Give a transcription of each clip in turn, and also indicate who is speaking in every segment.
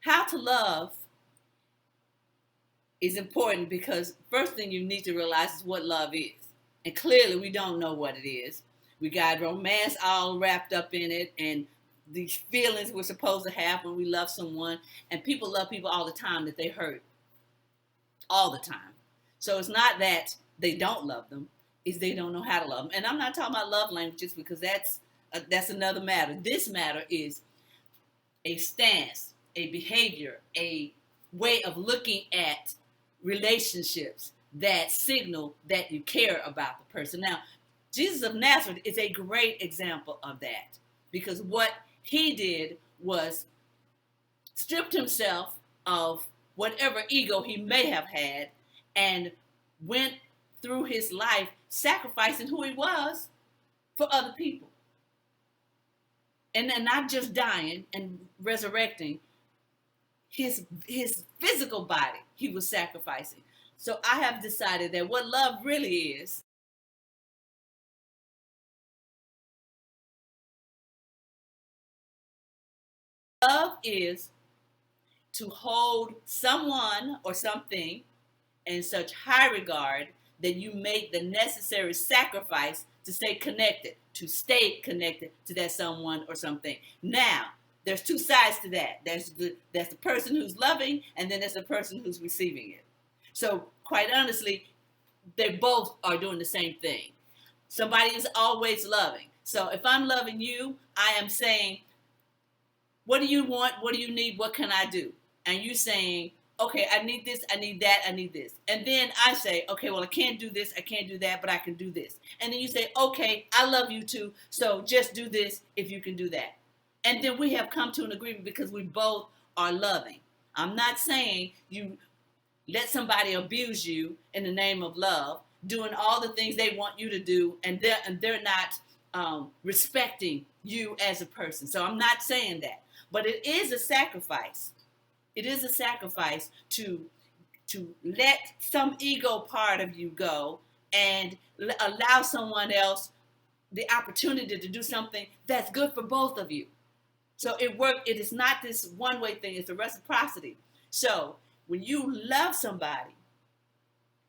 Speaker 1: How to love is important because first thing you need to realize is what love is. And clearly we don't know what it is. We got romance all wrapped up in it and these feelings we're supposed to have when we love someone. And people love people all the time that they hurt all the time. So it's not that they don't love them, it's they don't know how to love them. And I'm not talking about love languages because that's another matter. This matter is a stance, a behavior, a way of looking at relationships that signal that you care about the person. Now, Jesus of Nazareth is a great example of that because what he did was stripped himself of whatever ego he may have had and went through his life sacrificing who he was for other people. And then not just dying and resurrecting, his physical body he was sacrificing. So I have decided that what love really is, love is to hold someone or something in such high regard that you make the necessary sacrifice to stay connected to that someone or something. Now, there's two sides to that. That's the person who's loving, and then there's the person who's receiving it. So, quite honestly, they both are doing the same thing. Somebody is always loving. So, if I'm loving you, I am saying, what do you want? What do you need? What can I do? And you saying, okay, I need this, I need that, I need this. And then I say, okay, well, I can't do this, I can't do that, but I can do this. And then you say, okay, I love you too, so just do this if you can do that. And then we have come to an agreement because we both are loving. I'm not saying you let somebody abuse you in the name of love, doing all the things they want you to do, and they're not respecting you as a person. So I'm not saying that. But it is a sacrifice. It is a sacrifice to let some ego part of you go and allow someone else the opportunity to do something that's good for both of you. So it is not this one-way thing, it's a reciprocity. So when you love somebody,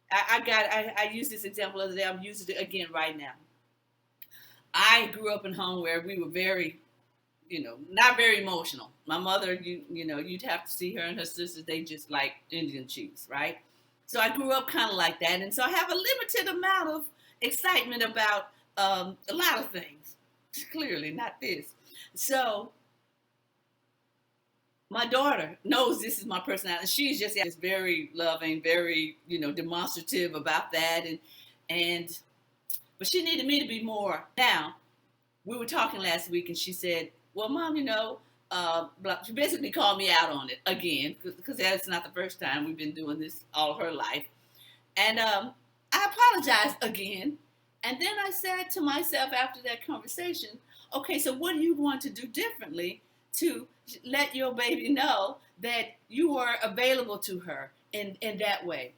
Speaker 1: I used this example the other day, I'm using it again right now. I grew up in a home where we were very, not very emotional. My mother, you'd have to see her and her sisters, they just like Indian chiefs, right? So I grew up kind of like that. And so I have a limited amount of excitement about a lot of things. Clearly not this. So my daughter knows this is my personality. She's just very loving, very, demonstrative about that. But she needed me to be more. Now, we were talking last week and she said, well, Mom, she basically called me out on it again because that's not the first time. We've been doing this all her life. And I apologized again. And then I said to myself after that conversation, okay, so what do you want to do differently to let your baby know that you are available to her in that way?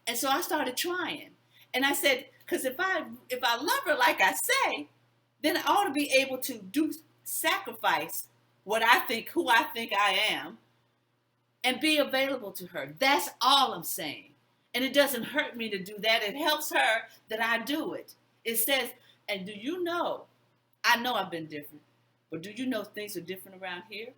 Speaker 1: And so I started trying. And I said, because if I love her like I say, then I ought to be able to sacrifice who I think I am, and be available to her. That's all I'm saying. And it doesn't hurt me to do that. It helps her that I do it. It says, and do you know, I know I've been different, but do you know things are different around here?